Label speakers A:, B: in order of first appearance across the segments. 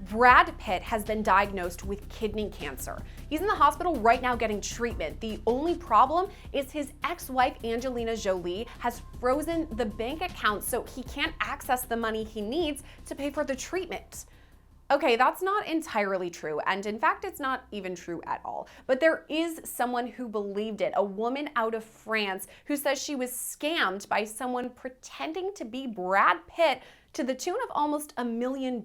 A: Brad Pitt has been diagnosed with kidney cancer. He's in the hospital right now getting treatment. The only problem is his ex-wife Angelina Jolie has frozen the bank account so he can't access the money he needs to pay for the treatment. Okay, that's not entirely true, and in fact, it's not even true at all. But there is someone who believed it, a woman out of France who says she was scammed by someone pretending to be Brad Pitt to the tune of almost $1 million.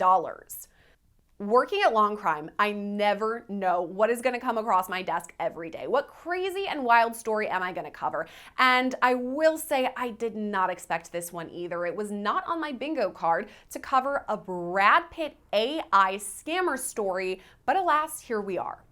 A: Working at Law&Crime, I never know what is going to come across my desk every day. What crazy and wild story am I going to cover? And I will say I did not expect this one either. It was not on my bingo card to cover a Brad Pitt AI scammer story, but alas, here we are.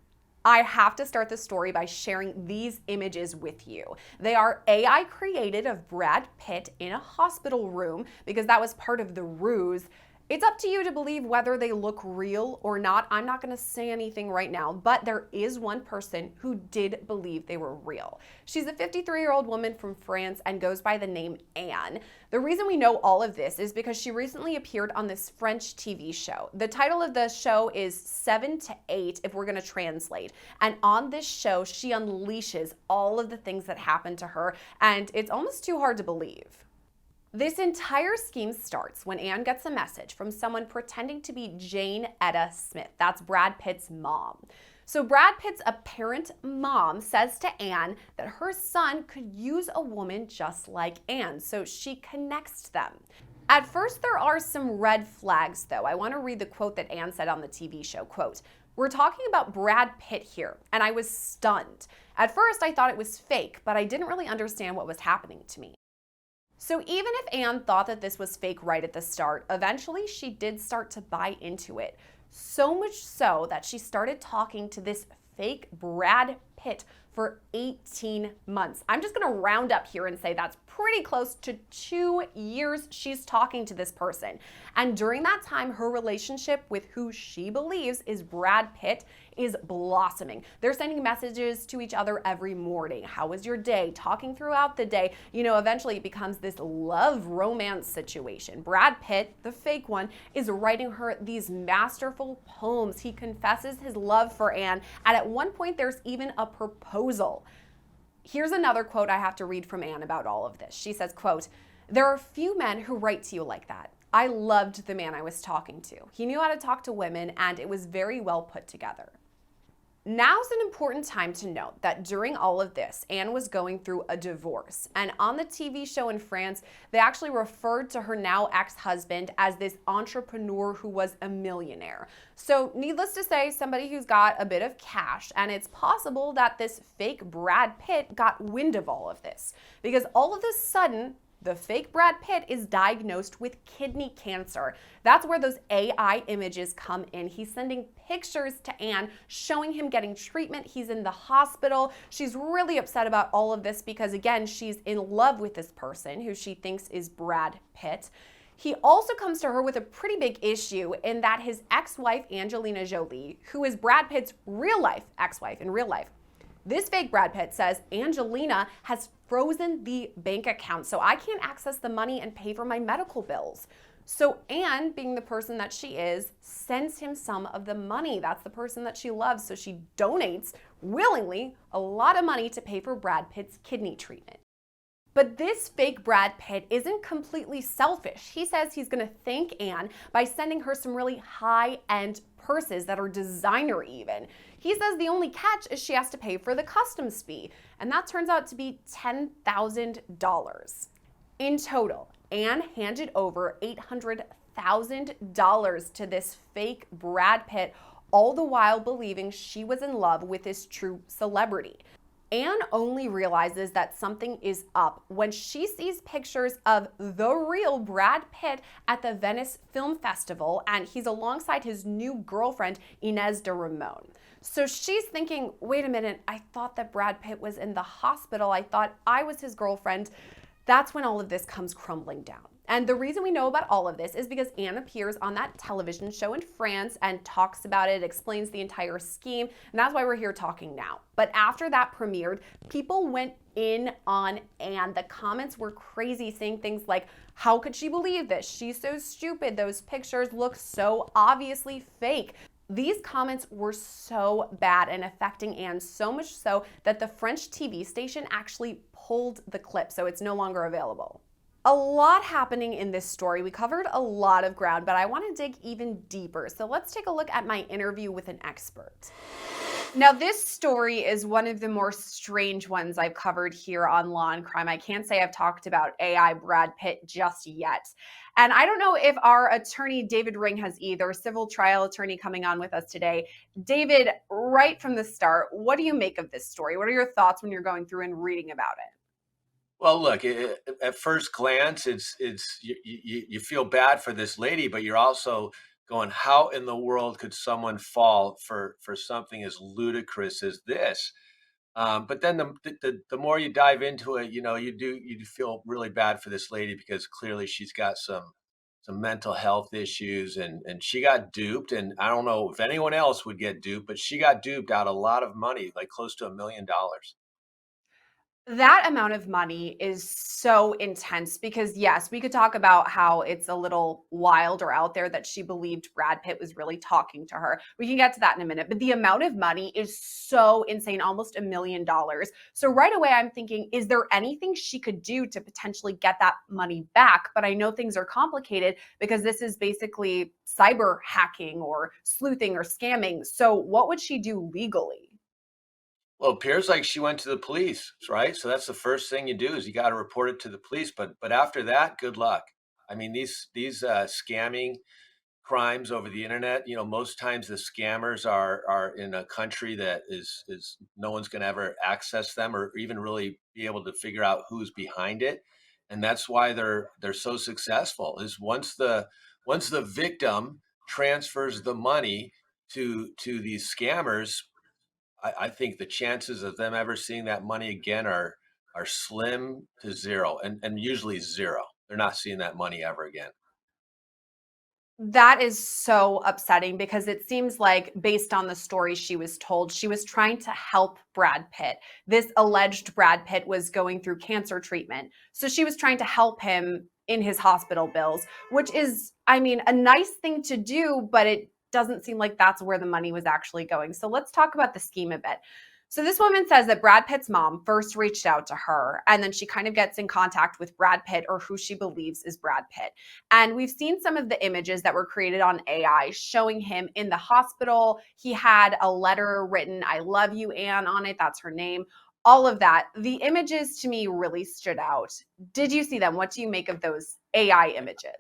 A: I have to start the story by sharing these images with you. They are AI created of Brad Pitt in a hospital room because that was part of the ruse. It's up to you to believe whether they look real or not. I'm not going to say anything right now, but there is one person who did believe they were real. She's a 53-year-old woman from France and goes by the name Anne. The reason we know all of this is because she recently appeared on this French TV show. The title of the show is 7 to 8 if we're going to translate. And on this show, she unleashes all of the things that happened to her, and it's almost too hard to believe. This entire scheme starts when Anne gets a message from someone pretending to be Jane Etta Smith. That's Brad Pitt's mom. So Brad Pitt's apparent mom says to Anne that her son could use a woman just like Anne, so she connects them. At first, there are some red flags, though. I want to read the quote that Anne said on the TV show, quote, "We're talking about Brad Pitt here, and I was stunned. At first, I thought it was fake, but I didn't really understand what was happening to me." So even if Anne thought that this was fake right at the start, eventually she did start to buy into it. So much so that she started talking to this fake Brad Pitt for 18 months. I'm just gonna round up here and say that's pretty close to 2 years she's talking to this person. And during that time, her relationship with who she believes is Brad Pitt is blossoming. They're sending messages to each other every morning. How was your day? Talking throughout the day. You know, eventually it becomes this love romance situation. Brad Pitt, the fake one, is writing her these masterful poems. He confesses his love for Anne, and at one point there's even a proposal. Here's another quote I have to read from Anne about all of this. She says, quote, "There are few men who write to you like that. I loved the man I was talking to. He knew how to talk to women, and it was very well put together." Now's an important time to note that during all of this, Anne was going through a divorce. And on the TV show in France, they actually referred to her now ex-husband as this entrepreneur who was a millionaire. So needless to say, somebody who's got a bit of cash, and it's possible that this fake Brad Pitt got wind of all of this. Because all of a sudden, the fake Brad Pitt is diagnosed with kidney cancer. That's where those AI images come in. He's sending pictures to Anne showing him getting treatment. He's in the hospital. She's really upset about all of this because, again, she's in love with this person who she thinks is Brad Pitt. He also comes to her with a pretty big issue in that his ex-wife, Angelina Jolie, who is Brad Pitt's real-life ex-wife in real life, this fake Brad Pitt says Angelina has frozen the bank account, so I can't access the money and pay for my medical bills. So Anne, being the person that she is, sends him some of the money. That's the person that she loves, so she donates willingly a lot of money to pay for Brad Pitt's kidney treatment. But this fake Brad Pitt isn't completely selfish. He says he's going to thank Anne by sending her some really high-end purses that are designer even. He says the only catch is she has to pay for the customs fee, and that turns out to be $10,000. In total, Anne handed over $800,000 to this fake Brad Pitt, all the while believing she was in love with this true celebrity. Anne only realizes that something is up when she sees pictures of the real Brad Pitt at the Venice Film Festival, and he's alongside his new girlfriend, Inez de Ramon. So she's thinking, wait a minute, I thought that Brad Pitt was in the hospital. I thought I was his girlfriend. That's when all of this comes crumbling down. And the reason we know about all of this is because Anne appears on that television show in France and talks about it, explains the entire scheme, and that's why we're here talking now. But after that premiered, people went in on Anne. The comments were crazy, saying things like, how could she believe this? She's so stupid. Those pictures look so obviously fake. These comments were so bad and affecting Anne so much so that the French TV station actually pulled the clip, so it's no longer available. A lot happening in this story. We covered a lot of ground, but I want to dig even deeper. So let's take a look at my interview with an expert. Now, this story is one of the more strange ones I've covered here on Law and Crime. I can't say I've talked about AI Brad Pitt just yet. And I don't know if our attorney, David Ring, has either, civil trial attorney coming on with us today. David, right from the start, what do you make of this story? What are your thoughts when you're going through and reading about it?
B: Well, look, at first glance, you feel bad for this lady, but you're also going, how in the world could someone fall for something as ludicrous as this? But then the more you dive into it, you do feel really bad for this lady because clearly she's got some mental health issues and she got duped. And I don't know if anyone else would get duped, but she got duped out a lot of money, like close to $1 million.
A: That amount of money is so intense because, yes, we could talk about how it's a little wild or out there that she believed Brad Pitt was really talking to her. We can get to that in a minute, but the amount of money is so insane, almost $1 million. So, right away, I'm thinking, is there anything she could do to potentially get that money back? But I know things are complicated because this is basically cyber hacking or sleuthing or scamming. So, what would she do legally?
B: Well, it appears like she went to the police, right? So that's the first thing you do is you got to report it to the police. But after that, good luck. I mean, these scamming crimes over the internet, most times the scammers are in a country that is no one's going to ever access them or even really be able to figure out who's behind it. And that's why they're so successful. Is once the victim transfers the money to these scammers, I think the chances of them ever seeing that money again are slim to zero, and usually zero. They're not seeing that money ever again.
A: That is so upsetting because it seems like, based on the story she was told, she was trying to help Brad Pitt. This alleged Brad Pitt was going through cancer treatment. So she was trying to help him in his hospital bills, which is, I mean, a nice thing to do, but it doesn't seem like that's where the money was actually going. So let's talk about the scheme a bit. So this woman says that Brad Pitt's mom first reached out to her, and then she kind of gets in contact with Brad Pitt, or who she believes is Brad Pitt. And we've seen some of the images that were created on AI showing him in the hospital. He had a letter written, I love you, Anne, on it. That's her name. All of that. The images to me really stood out. Did you see them? What do you make of those AI images?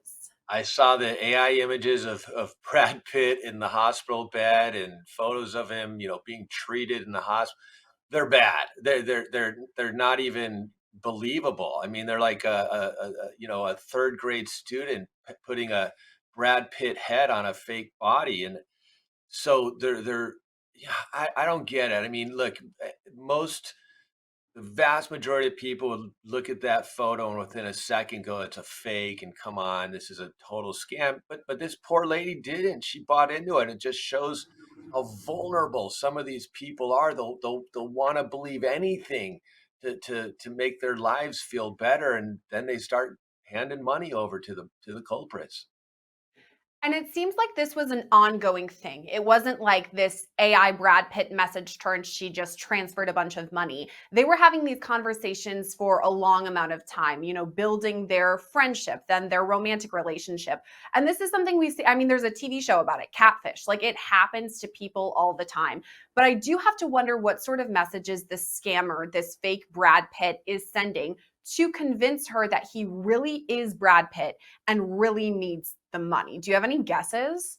B: I saw the AI images of Brad Pitt in the hospital bed and photos of him, being treated in the hospital. They're bad. They're not even believable. I mean, they're like a third grade student putting a Brad Pitt head on a fake body, and so they're yeah, I don't get it. I mean, look, most the vast majority of people would look at that photo and within a second go, it's a fake and come on, this is a total scam. But this poor lady didn't. She bought into it. It just shows how vulnerable some of these people are. They'll want to believe anything to make their lives feel better, and then they start handing money over to the culprits.
A: And it seems like this was an ongoing thing. It wasn't like this AI Brad Pitt messaged her and she just transferred a bunch of money. They were having these conversations for a long amount of time, building their friendship, then their romantic relationship. And this is something we see. I mean, there's a TV show about it, Catfish. Like, it happens to people all the time. But I do have to wonder what sort of messages this scammer, this fake Brad Pitt, is sending to convince her that he really is Brad Pitt and really needs the money. Do you have any guesses?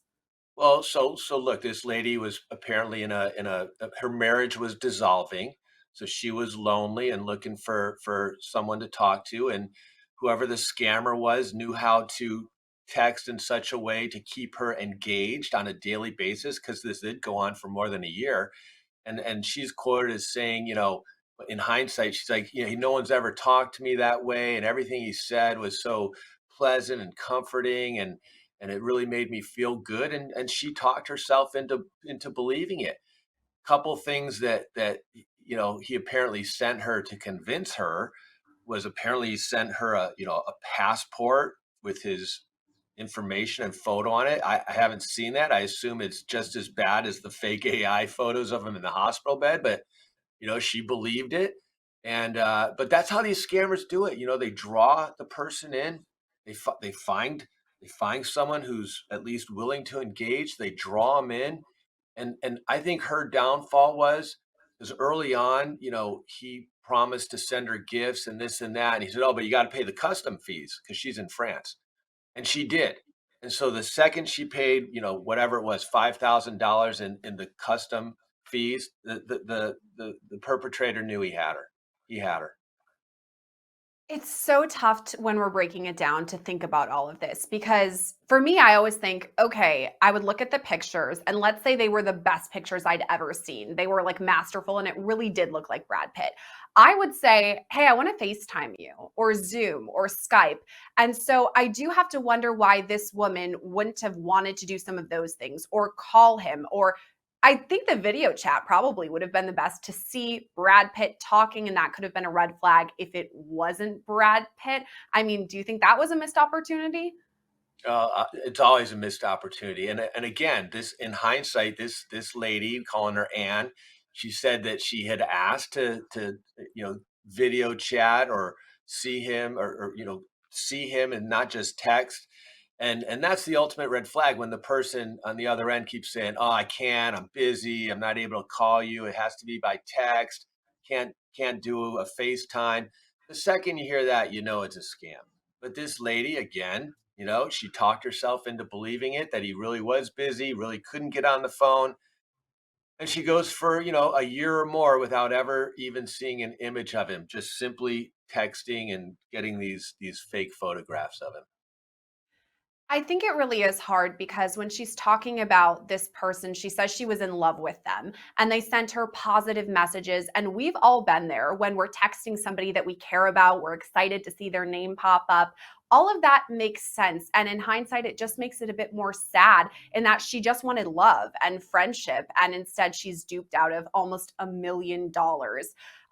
B: Well, so look, this lady was apparently in a her marriage was dissolving, so she was lonely and looking for someone to talk to, and whoever the scammer was knew how to text in such a way to keep her engaged on a daily basis because this did go on for more than a year. And she's quoted as saying, in hindsight, she's like, no one's ever talked to me that way, and everything he said was so pleasant and comforting, and it really made me feel good. And she talked herself into believing it. Couple things that he apparently sent her to convince her was apparently he sent her a passport with his information and photo on it. I haven't seen that. I assume it's just as bad as the fake AI photos of him in the hospital bed, but she believed it. And but that's how these scammers do it. They draw the person in. They find someone who's at least willing to engage. They draw them in. And I think her downfall was because early on, he promised to send her gifts and this and that. And he said, "Oh, but you got to pay the custom fees because she's in France." And she did. And so the second she paid, whatever it was, $5,000 in the custom fees, the perpetrator knew he had her. He had her.
A: It's so tough when we're breaking it down to think about all of this because for me, I always think, okay, I would look at the pictures and let's say they were the best pictures I'd ever seen. They were like masterful and it really did look like Brad Pitt. I would say, hey, I want to FaceTime you or Zoom or Skype. And so I do have to wonder why this woman wouldn't have wanted to do some of those things or call him or I think the video chat probably would have been the best to see Brad Pitt talking, and that could have been a red flag if it wasn't Brad Pitt. I mean, do you think that was a missed opportunity?
B: It's always a missed opportunity. And again, this in hindsight, this lady calling her Anne, she said that she had asked to video chat or see him or see him and not just text. And that's the ultimate red flag when the person on the other end keeps saying, "Oh, I can't. I'm busy. I'm not able to call you. It has to be by text. Can't do a FaceTime." The second you hear that, it's a scam. But this lady, again, she talked herself into believing it that he really was busy, really couldn't get on the phone. And she goes for, a year or more without ever even seeing an image of him, just simply texting and getting these fake photographs of him.
A: I think it really is hard because when she's talking about this person, she says she was in love with them and they sent her positive messages. And we've all been there when we're texting somebody that we care about, we're excited to see their name pop up. All of that makes sense. And in hindsight, it just makes it a bit more sad in that she just wanted love and friendship. And instead, she's duped out of almost $1 million.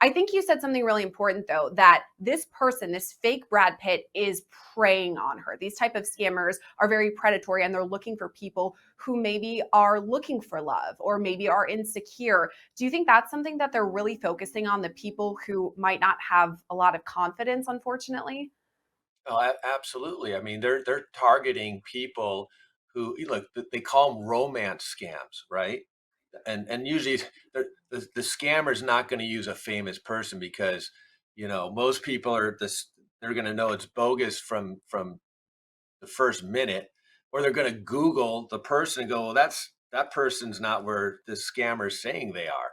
A: I think you said something really important though, that this person, this fake Brad Pitt is preying on her. These type of scammers are very predatory and they're looking for people who maybe are looking for love or maybe are insecure. Do you think that's something that they're really focusing on, the people who might not have a lot of confidence, unfortunately?
B: Oh, absolutely. I mean, they're targeting people who look. They call them romance scams, right? And usually, the scammer's not going to use a famous person because most people are this. They're going to know it's bogus from the first minute, or they're going to Google the person and go, "Well, that person's not where the scammer's saying they are."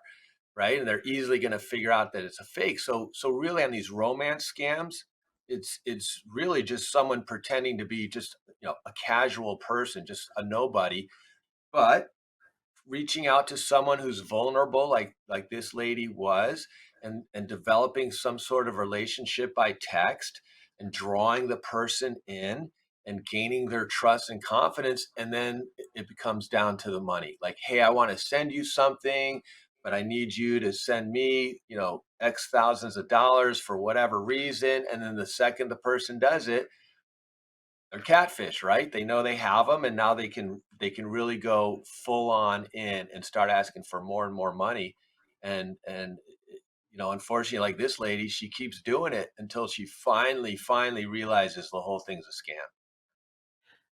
B: Right? And they're easily going to figure out that it's a fake. So really on these romance scams, it's really just someone pretending to be just a casual person, just a nobody, but reaching out to someone who's vulnerable like this lady was, and developing some sort of relationship by text and drawing the person in and gaining their trust and confidence. And then it becomes down to the money, like, "Hey, I want to send you something, but I need you to send me x thousands of dollars for whatever reason." And then the second the person does it, they're catfish, right? They know they have them, and now they can really go full on in and start asking for more and more money. And unfortunately, like this lady, she keeps doing it until she finally realizes the whole thing's a scam.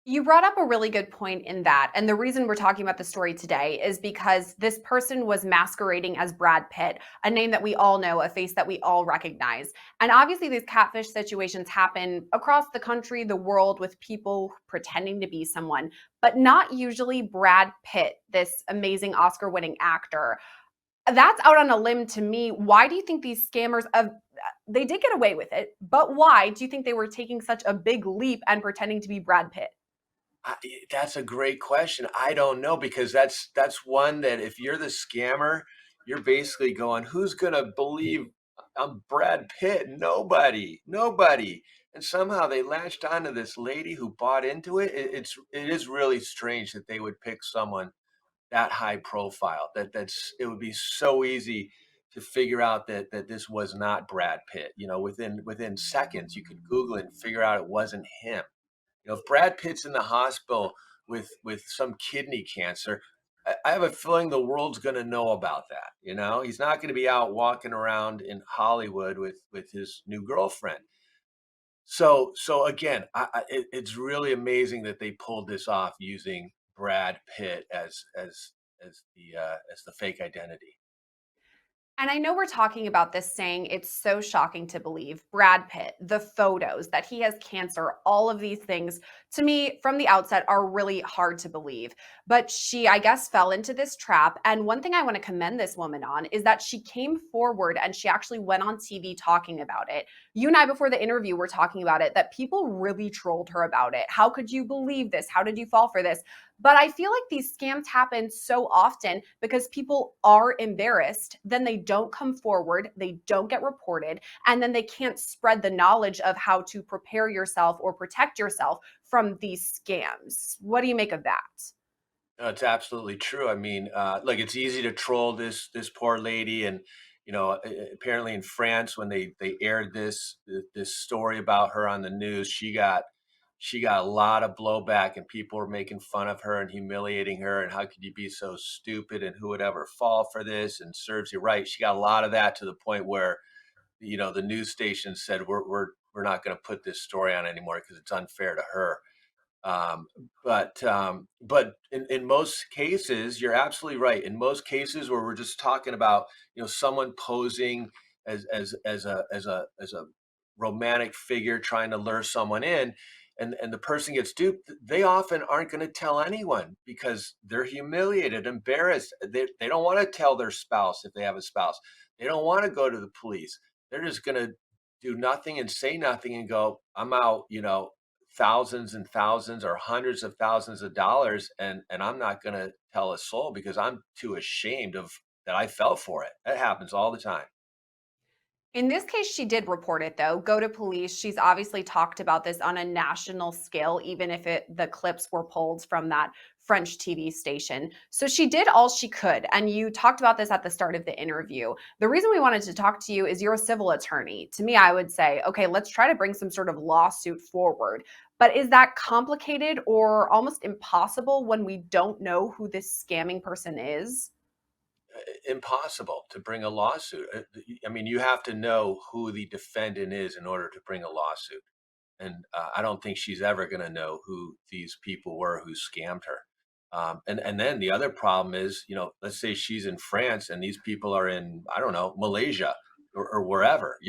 A: You brought up a really good point in that. And the reason we're talking about the story today is because this person was masquerading as Brad Pitt, a name that we all know, a face that we all recognize. And obviously, these catfish situations happen across the country, the world, with people pretending to be someone, but not usually Brad Pitt, this amazing Oscar winning actor. That's out on a limb to me. Why do you think these scammers they did get away with it, but why do you think they were taking such a big leap and pretending to be Brad Pitt?
B: That's a great question. I don't know, because that's one that if you're the scammer, you're basically going, "Who's gonna believe I'm Brad Pitt? Nobody, nobody." and somehow they latched onto this lady who bought into it. It is really strange that they would pick someone that high profile. It would be so easy to figure out that this was not Brad Pitt. You know, within seconds, you could Google it and figure out it wasn't him. You know, if Brad Pitt's in the hospital with some kidney cancer, I have a feeling the world's going to know about that. You know, he's not going to be out walking around in Hollywood with his new girlfriend. So again, it's really amazing that they pulled this off using Brad Pitt as the fake identity.
A: And I know we're talking about this saying it's so shocking to believe. Brad Pitt, the photos, that he has cancer, all of these things to me from the outset are really hard to believe. But she, I guess, fell into this trap. And one thing I want to commend this woman on is that she came forward and she actually went on TV talking about it. You and I, before the interview, were talking about it, that people really trolled her about it. How could you believe this? How did you fall for this? But I feel like these scams happen so often because people are embarrassed, then they don't come forward, they don't get reported, and then they can't spread the knowledge of how to prepare yourself or protect yourself from these scams. What do you make of that?
B: No, it's absolutely true. I mean, look, it's easy to troll this poor lady, and you know, apparently in France, when they aired this story about her on the news, she got a lot of blowback, and people were making fun of her and humiliating her, and how could you be so stupid, and who would ever fall for this? And serves you right. She got a lot of that to the point where the news station said we're not going to put this story on anymore because it's unfair to her. Um, but in most cases, you're absolutely right. In most cases where we're just talking about, someone posing as a romantic figure trying to lure someone in, and the person gets duped, they often aren't going to tell anyone because they're humiliated, embarrassed. They don't want to tell their spouse if they have a spouse. They don't want to go to the police. They're just going to do nothing and say nothing and go, I'm out, thousands and thousands or hundreds of thousands of dollars, and I'm not going to tell a soul because I'm too ashamed of that I fell for it. That happens all the time.
A: In this case, she did report it though. Go to police. She's obviously talked about this on a national scale, even if the clips were pulled from that French TV station. So she did all she could. And you talked about this at the start of the interview. The reason we wanted to talk to you is you're a civil attorney. To me, I would say, okay, let's try to bring some sort of lawsuit forward. But is that complicated or almost impossible when we don't know who this scamming person is?
B: Impossible to bring a lawsuit. I mean, you have to know who the defendant is in order to bring a lawsuit. And I don't think she's ever going to know who these people were who scammed her. And then the other problem is, let's say she's in France and these people are in, I don't know, Malaysia or wherever.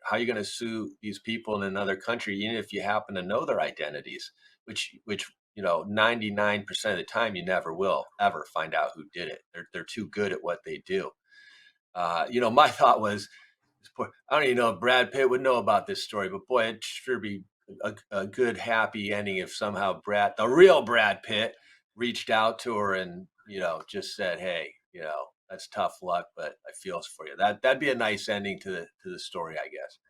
B: How are you going to sue these people in another country, even if you happen to know their identities, which 99% of the time you never will ever find out who did it. They're too good at what they do. My thought was, I don't even know if Brad Pitt would know about this story, but boy, it sure be a good happy ending if somehow the real Brad Pitt, reached out to her and just said, "Hey, that's tough luck, but I feels for you." That'd be a nice ending to the story, I guess.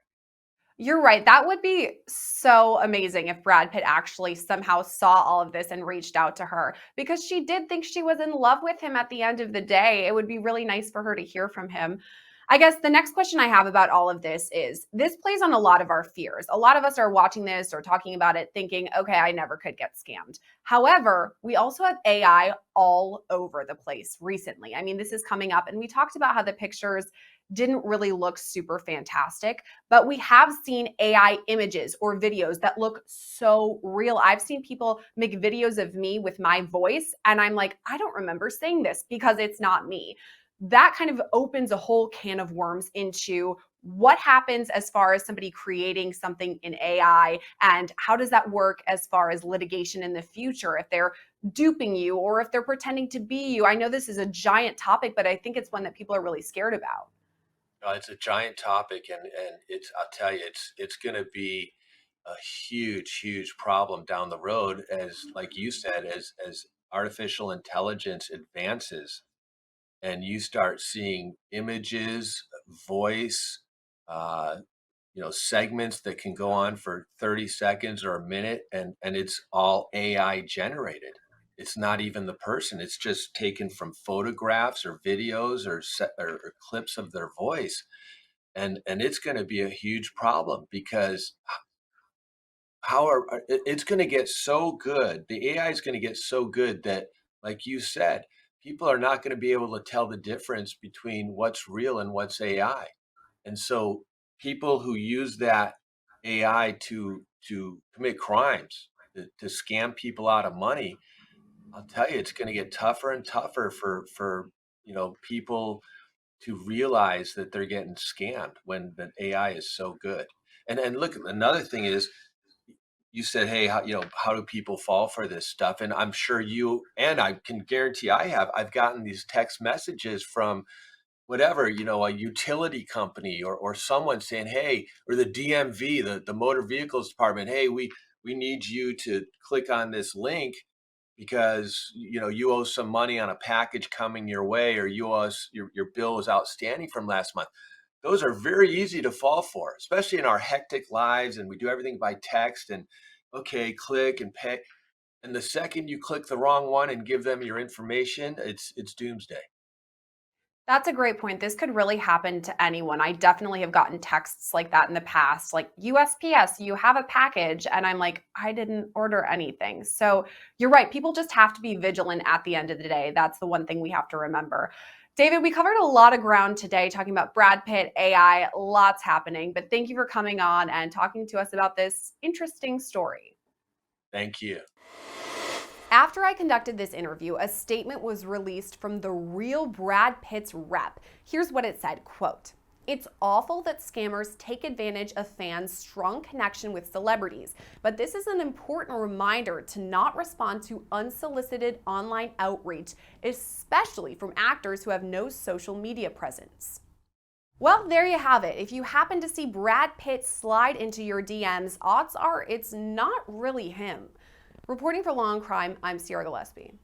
A: You're right. That would be so amazing if Brad Pitt actually somehow saw all of this and reached out to her because she did think she was in love with him at the end of the day. It would be really nice for her to hear from him. I guess the next question I have about all of this is this plays on a lot of our fears. A lot of us are watching this or talking about it thinking, okay, I never could get scammed. However, we also have AI all over the place recently. I mean, this is coming up, and we talked about how the pictures didn't really look super fantastic, but we have seen AI images or videos that look so real. I've seen people make videos of me with my voice, and I'm like, I don't remember saying this because it's not me. That kind of opens a whole can of worms into what happens as far as somebody creating something in AI, and how does that work as far as litigation in the future if they're duping you or if they're pretending to be you. I know this is a giant topic, but I think it's one that people are really scared about.
B: It's a giant topic, and I'll tell you, it's going to be a huge, huge problem down the road, as like you said, as artificial intelligence advances and you start seeing images, voice, uh, segments that can go on for 30 seconds or a minute, and it's all AI generated. It's not even the person. It's just taken from photographs or videos or clips of their voice. And it's going to be a huge problem because it's going to get so good. The AI is going to get so good that, like you said, people are not going to be able to tell the difference between what's real and what's AI. And so people who use that AI to commit crimes, to scam people out of money, I'll tell you, it's going to get tougher and tougher for people to realize that they're getting scammed when the AI is so good. And look, another thing is, you said, hey, how do people fall for this stuff? And I'm sure you, and I can guarantee I've gotten these text messages from whatever, a utility company or someone saying, hey, or the DMV, the motor vehicles department, hey, we need you to click on this link because you owe some money on a package coming your way, or you owe us, your bill is outstanding from last month. Those are very easy to fall for, especially in our hectic lives, and we do everything by text and okay, click and pay. And the second you click the wrong one and give them your information, it's doomsday.
A: That's a great point. This could really happen to anyone. I definitely have gotten texts like that in the past, like USPS, you have a package. And I'm like, I didn't order anything. So you're right. People just have to be vigilant at the end of the day. That's the one thing we have to remember. David, we covered a lot of ground today talking about Brad Pitt, AI, lots happening. But thank you for coming on and talking to us about this interesting story.
B: Thank you.
A: After I conducted this interview, a statement was released from the real Brad Pitt's rep. Here's what it said, quote, "It's awful that scammers take advantage of fans' strong connection with celebrities, but this is an important reminder to not respond to unsolicited online outreach, especially from actors who have no social media presence." Well, there you have it. If you happen to see Brad Pitt slide into your DMs, odds are it's not really him. Reporting for Law&Crime, I'm Gillespie.